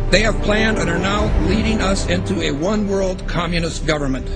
They have planned and are now leading us into a one-world communist government.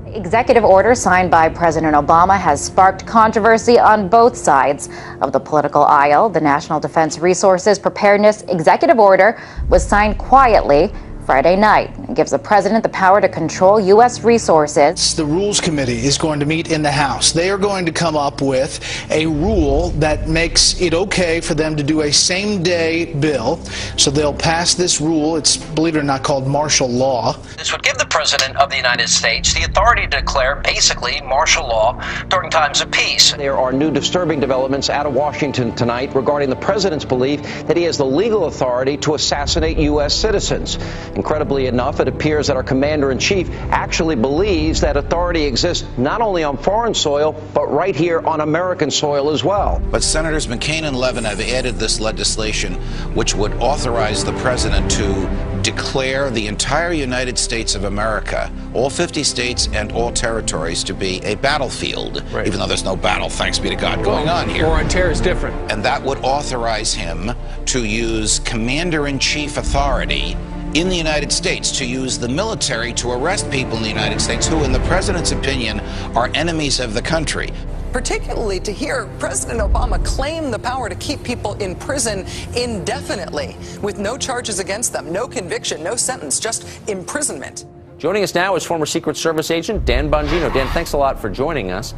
Executive order signed by President Obama has sparked controversy on both sides of the political aisle. The National Defense Resources Preparedness Executive Order was signed quietly Friday night. It gives the president the power to control U.S. resources. The Rules Committee is going to meet in the House. They are going to come up with a rule that makes it okay for them to do a same-day bill. So they'll pass this rule. It's, believe it or not, called martial law. This would give the President of the United States the authority to declare basically martial law during times of peace. There are new disturbing developments out of Washington tonight regarding the president's belief that he has the legal authority to assassinate U.S. citizens. Incredibly enough, it appears that our commander-in-chief actually believes that authority exists not only on foreign soil, but right here on American soil as well. But Senators McCain and Levin have added this legislation which would authorize the president to declare the entire United States of America, all 50 states and all territories, to be a battlefield, right, even though there's no battle, thanks be to God, going on here. War on terror is different. And that would authorize him to use commander-in-chief authority in the United States, to use the military to arrest people in the United States who, in the president's opinion, are enemies of the country. Particularly to hear President Obama claim the power to keep people in prison indefinitely with no charges against them, no conviction, no sentence, just imprisonment. Joining us now is former Secret Service agent Dan Bongino. Dan, thanks a lot for joining us.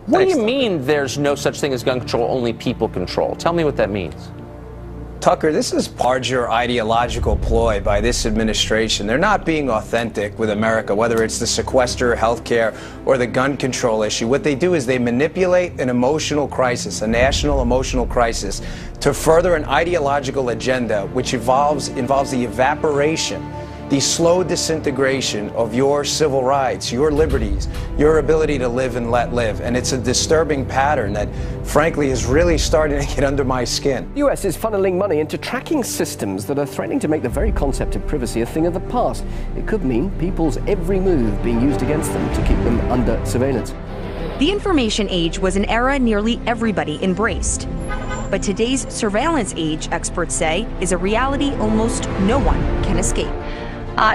What do you mean there's no such thing as gun control, only people control? Tell me what that means. Tucker, this is larger ideological ploy by this administration. They're not being authentic with America, whether it's the sequester, healthcare, or the gun control issue. What they do is they manipulate an emotional crisis, a national emotional crisis, to further an ideological agenda which involves the evaporation, the slow disintegration of your civil rights, your liberties, your ability to live and let live. And it's a disturbing pattern that, frankly, is really starting to get under my skin. The US is funneling money into tracking systems that are threatening to make the very concept of privacy a thing of the past. It could mean people's every move being used against them to keep them under surveillance. The information age was an era nearly everybody embraced. But today's surveillance age, experts say, is a reality almost no one can escape.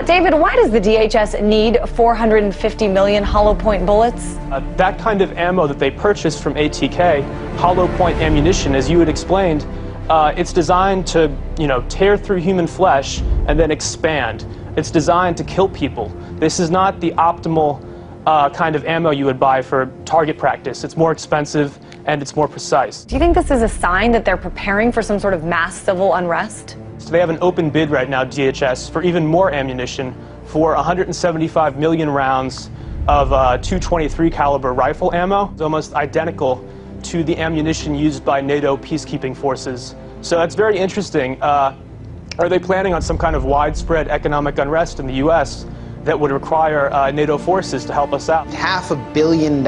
David, why does the DHS need 450 million hollow point bullets? That kind of ammo that they purchased from ATK, hollow point ammunition, as you had explained, it's designed to, tear through human flesh and then expand. It's designed to kill people. This is not the optimal kind of ammo you would buy for target practice. It's more expensive and it's more precise. Do you think this is a sign that they're preparing for some sort of mass civil unrest? So they have an open bid right now, DHS, for even more ammunition, for 175 million rounds of .223 caliber rifle ammo. It's almost identical to the ammunition used by NATO peacekeeping forces. So that's very interesting. Are they planning on some kind of widespread economic unrest in the U.S. that would require NATO forces to help us out? $500 million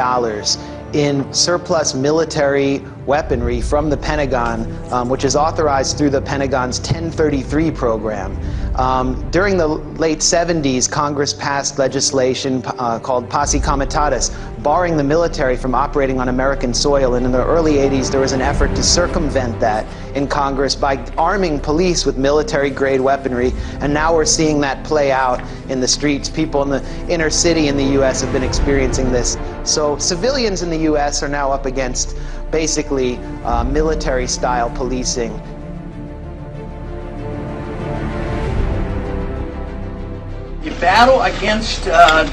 in surplus military weaponry from the Pentagon, which is authorized through the Pentagon's 1033 program. During the late 70s, Congress passed legislation called Posse Comitatus, barring the military from operating on American soil. And in the early 80s, there was an effort to circumvent that in Congress by arming police with military-grade weaponry. And now we're seeing that play out in the streets. People in the inner city in the U.S. have been experiencing this. So civilians in the U.S. are now up against basically military-style policing. The battle against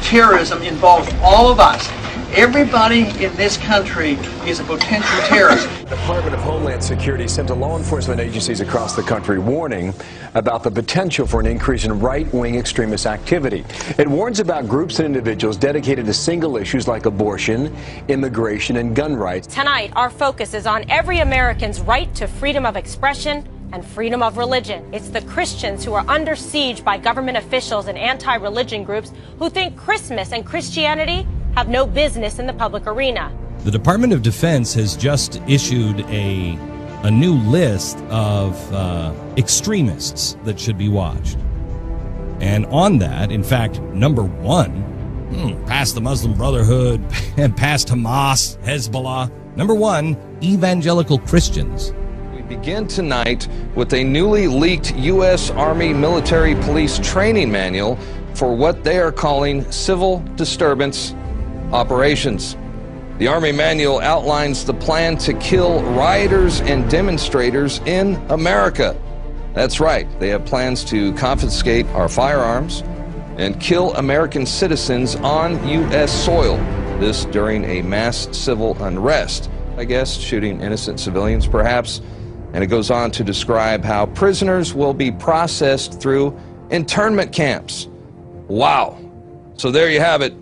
terrorism involves all of us. Everybody in this country is a potential terrorist. The Department of Homeland Security sent to law enforcement agencies across the country warning about the potential for an increase in right-wing extremist activity. It warns about groups and individuals dedicated to single issues like abortion, immigration, and gun rights. Tonight, our focus is on every American's right to freedom of expression and freedom of religion. It's the Christians who are under siege by government officials and anti-religion groups who think Christmas and Christianity have no business in the public arena. The Department of Defense has just issued a new list of extremists that should be watched. And on that, in fact, number one Past the Muslim Brotherhood and past Hamas, Hezbollah. Number one, evangelical Christians. We begin tonight with a newly leaked U.S. Army military police training manual for what they are calling civil disturbance operations. The Army manual outlines the plan to kill rioters and demonstrators in America. That's right, they have plans to confiscate our firearms and kill American citizens on U.S. soil. This during a mass civil unrest, I guess, shooting innocent civilians perhaps. And it goes on to describe how prisoners will be processed through internment camps. Wow. So there you have it.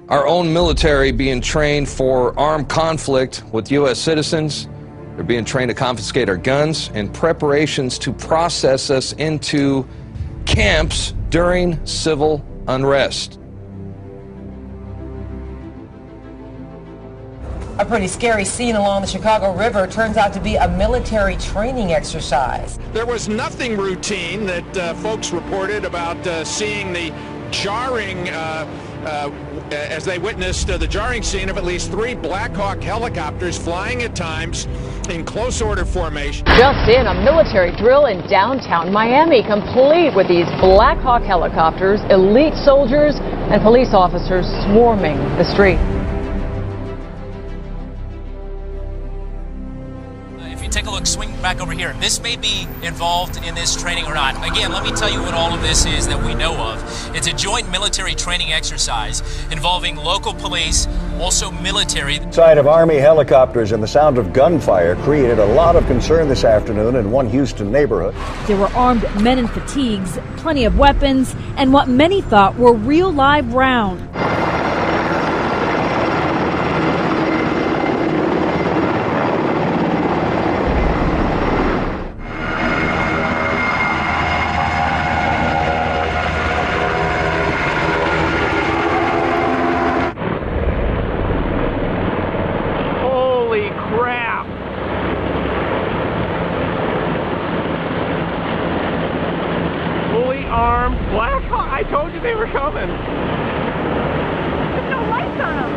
Our own military being trained for armed conflict with U.S. citizens. They're being trained to confiscate our guns and preparations to process us into camps during civil unrest. A pretty scary scene along the Chicago River turns out to be a military training exercise. There was nothing routine that folks reported about seeing the jarring, as they witnessed the jarring scene of at least 3 Black Hawk helicopters flying at times in close order formation. Just in, a military drill in downtown Miami, complete with these Black Hawk helicopters, elite soldiers and police officers swarming the street. Take a look, swing back over here. This may be involved in this training or not. Again, let me tell you what all of this is that we know of. It's a joint military training exercise involving local police, also military. The sight of Army helicopters and the sound of gunfire created a lot of concern this afternoon in one Houston neighborhood. There were armed men in fatigues, plenty of weapons, and what many thought were real live rounds. I told you they were coming. There's no lights on them.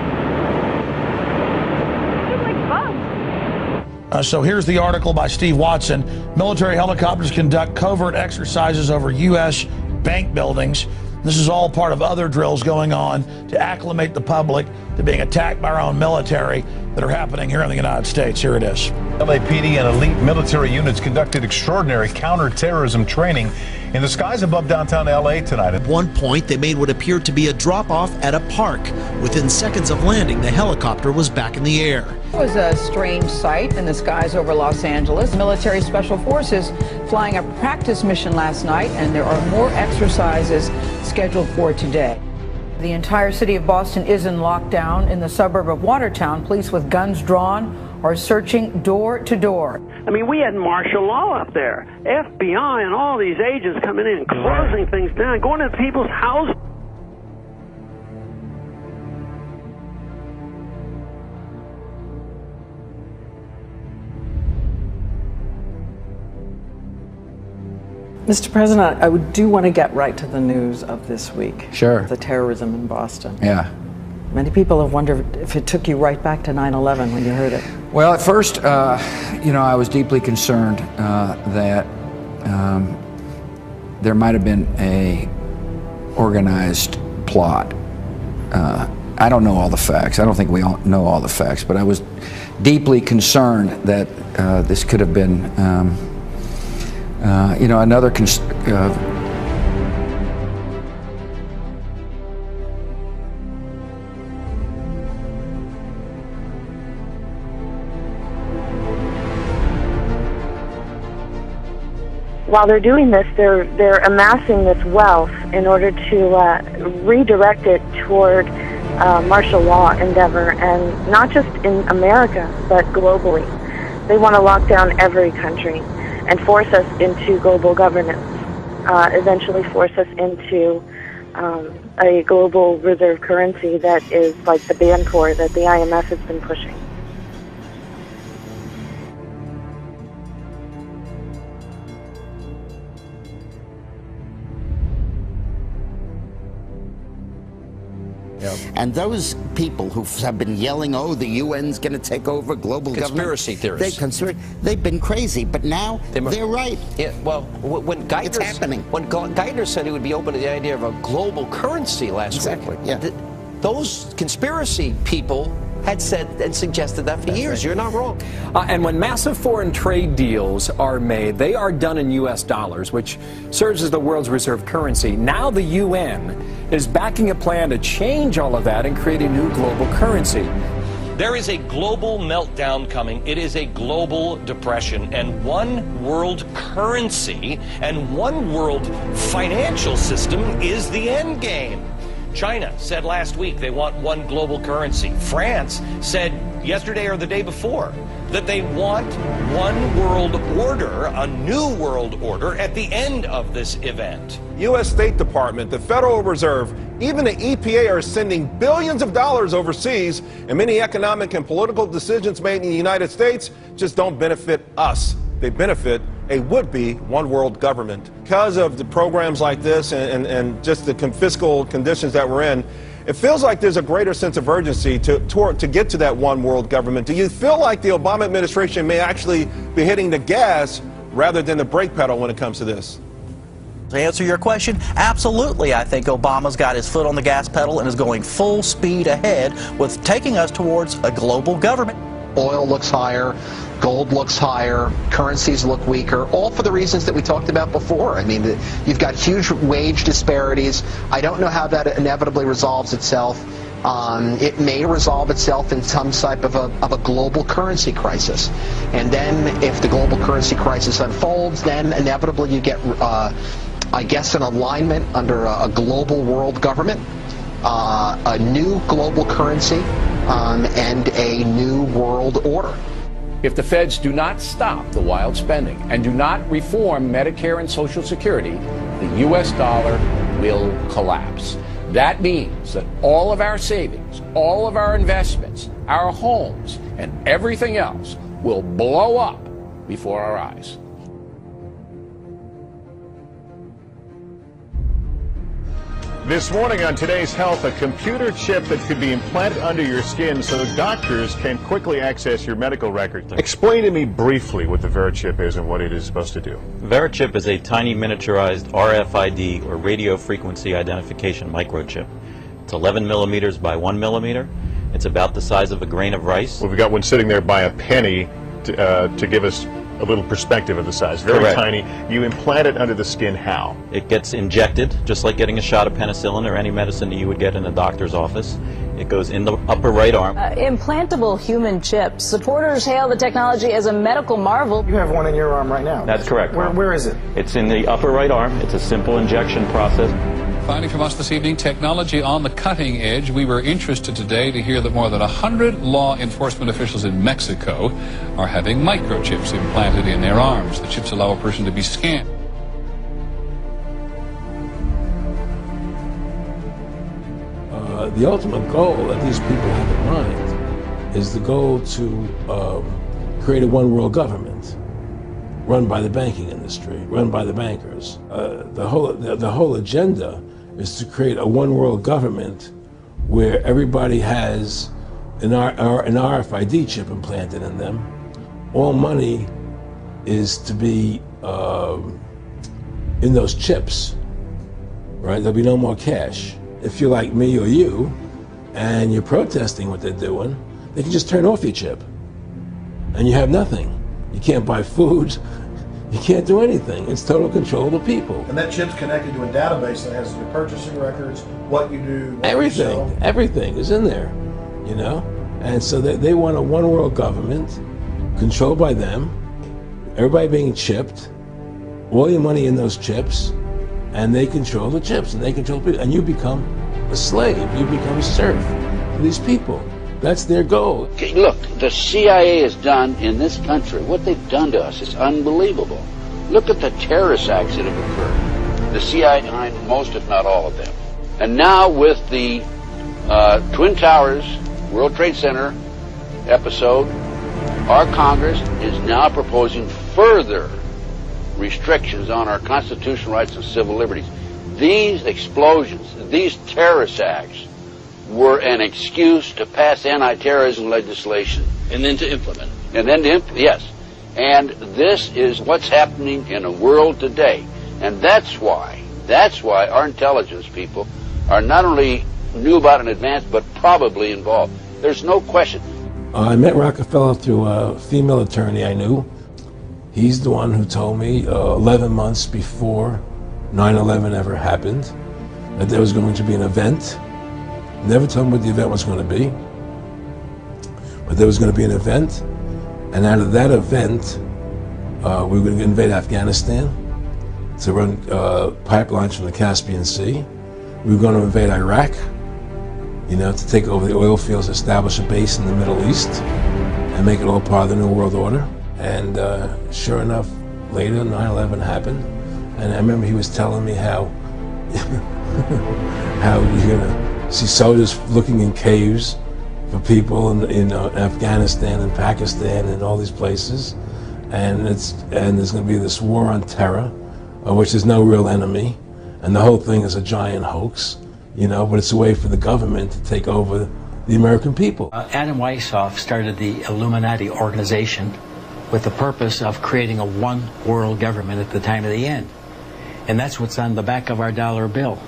They look like bugs. So here's the article by Steve Watson. Military helicopters conduct covert exercises over U.S. bank buildings. This is all part of other drills going on to acclimate the public to being attacked by our own military that are happening here in the United States. Here it is. LAPD and elite military units conducted extraordinary counterterrorism training in the skies above downtown LA tonight. At one point, they made what appeared to be a drop-off at a park. Within seconds of landing, the helicopter was back in the air. It was a strange sight in the skies over Los Angeles. Military Special Forces flying a practice mission last night, and there are more exercises scheduled for today. The entire city of Boston is in lockdown. In the suburb of Watertown, police with guns drawn are searching door to door. I mean, we had martial law up there. FBI and all these agents coming in, closing things down, going into people's houses. Mr. President, I do want to get right to the news of this week. Sure. The terrorism in Boston. Yeah. Many people have wondered if it took you right back to 9/11 when you heard it. Well, at first, I was deeply concerned that there might have been a organized plot. I don't know all the facts. I don't think we all know all the facts, but I was deeply concerned that this could have been, another. While they're doing this, they're amassing this wealth in order to redirect it toward martial law endeavor, and not just in America, but globally. They want to lock down every country and force us into global governance, eventually force us into a global reserve currency that is like the Bancor that the IMF has been pushing. And those people who have been yelling, oh, the UN's going to take over global conspiracy theorists. They've been crazy, but now they're right. Yeah, well, when Geithner, it's happening. When Geithner said he would be open to the idea of a global currency last week, those conspiracy people had said and suggested that for years. You're not wrong. And when massive foreign trade deals are made, they are done in U.S. dollars, which serves as the world's reserve currency. Now the UN is backing a plan to change all of that and create a new global currency. There is a global meltdown coming. It is a global depression, and one world currency and one world financial system is the end game. China said last week they want one global currency. France said yesterday or the day before that they want one world order, a new world order, at the end of this event. U.S. State Department, the Federal Reserve, even the EPA are sending billions of dollars overseas, and many economic and political decisions made in the United States just don't benefit us. They benefit a would-be one-world government. Because of the programs like this and just the fiscal conditions that we're in, it feels like there's a greater sense of urgency to get to that one-world government. Do you feel like the Obama administration may actually be hitting the gas rather than the brake pedal when it comes to this? To answer your question, absolutely. I think Obama's got his foot on the gas pedal and is going full speed ahead with taking us towards a global government. Oil looks higher, gold looks higher, currencies look weaker, all for the reasons that we talked about before. I mean, you've got huge wage disparities. I don't know how that inevitably resolves itself. It may resolve itself in some type of a global currency crisis. And then if the global currency crisis unfolds, then inevitably you get, I guess, an alignment under a global world government, a new global currency, and a new world order. If the feds do not stop the wild spending and do not reform Medicare and Social Security, the U.S. dollar will collapse. That means that all of our savings, all of our investments, our homes, and everything else will blow up before our eyes. This morning on Today's Health, a computer chip that could be implanted under your skin so doctors can quickly access your medical records. Explain to me briefly what the VeriChip is and what it is supposed to do. VeriChip is a tiny miniaturized RFID, or radio frequency identification microchip. It's 11 millimeters by 1 millimeter. It's about the size of a grain of rice. Well, we've got one sitting there by a penny to give us a little perspective of the size. Very Correct. Tiny. You implant it under the skin how? It gets injected, just like getting a shot of penicillin or any medicine that you would get in a doctor's office. It goes in the upper right arm. Implantable human chips. Supporters hail the technology as a medical marvel. You have one in your arm right now. That's correct. Where is it? It's in the upper right arm. It's a simple injection process. Finally from us this evening, technology on the cutting edge. We were interested today to hear that more than 100 law enforcement officials in Mexico are having microchips implanted in their arms. The chips allow a person to be scanned. The ultimate goal that these people have in mind is the goal to create a one-world government run by the banking industry, run by the bankers. The whole agenda is to create a one-world government where everybody has an RFID chip implanted in them. All money is to be in those chips, right? There'll be no more cash. If you're like me or you, and you're protesting what they're doing, they can just turn off your chip, and you have nothing. You can't buy food. You can't do anything. It's total control of the people. And that chip's connected to a database that has your purchasing records, what you do, what Everything. you sell. Everything is in there, you know? And so they want a one-world government controlled by them, everybody being chipped, all your money in those chips, and they control the chips, and they control people, and you become a slave. You become a serf to these people. That's their goal. Okay, look, the CIA has done in this country, what they've done to us is unbelievable. Look at the terrorist acts that have occurred. The CIA behind most, if not all of them. And now with the Twin Towers, World Trade Center episode, our Congress is now proposing further restrictions on our constitutional rights and civil liberties. These explosions, these terrorist acts were an excuse to pass anti-terrorism legislation. And then to implement it. And then to yes. And this is what's happening in the world today. And that's why our intelligence people are not only knew about it in advance, but probably involved. There's no question. I met Rockefeller through a female attorney I knew. He's the one who told me 11 months before 9/11 ever happened that there was going to be an event. Never told me what the event was going to be, but there was going to be an event, and out of that event, we were going to invade Afghanistan to run pipelines from the Caspian Sea. We were going to invade Iraq, to take over the oil fields, establish a base in the Middle East, and make it all part of the New World Order. And sure enough, later 9/11 happened, and I remember he was telling me how you're going to see soldiers looking in caves for people in Afghanistan and Pakistan and all these places, and there's going to be this war on terror, of which there's no real enemy, and the whole thing is a giant hoax, but it's a way for the government to take over the American people. Adam Weishaupt started the Illuminati organization with the purpose of creating a one world government at the time of the end. And that's what's on the back of our dollar bill.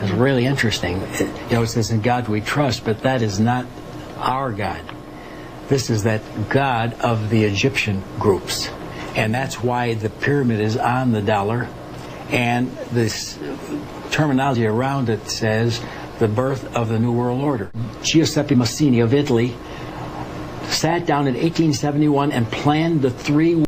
It's really interesting. It says, "In God we trust," but that is not our God. This is that God of the Egyptian groups. And that's why the pyramid is on the dollar. And this terminology around it says the birth of the New World Order. Giuseppe Mazzini of Italy sat down in 1871 and planned the three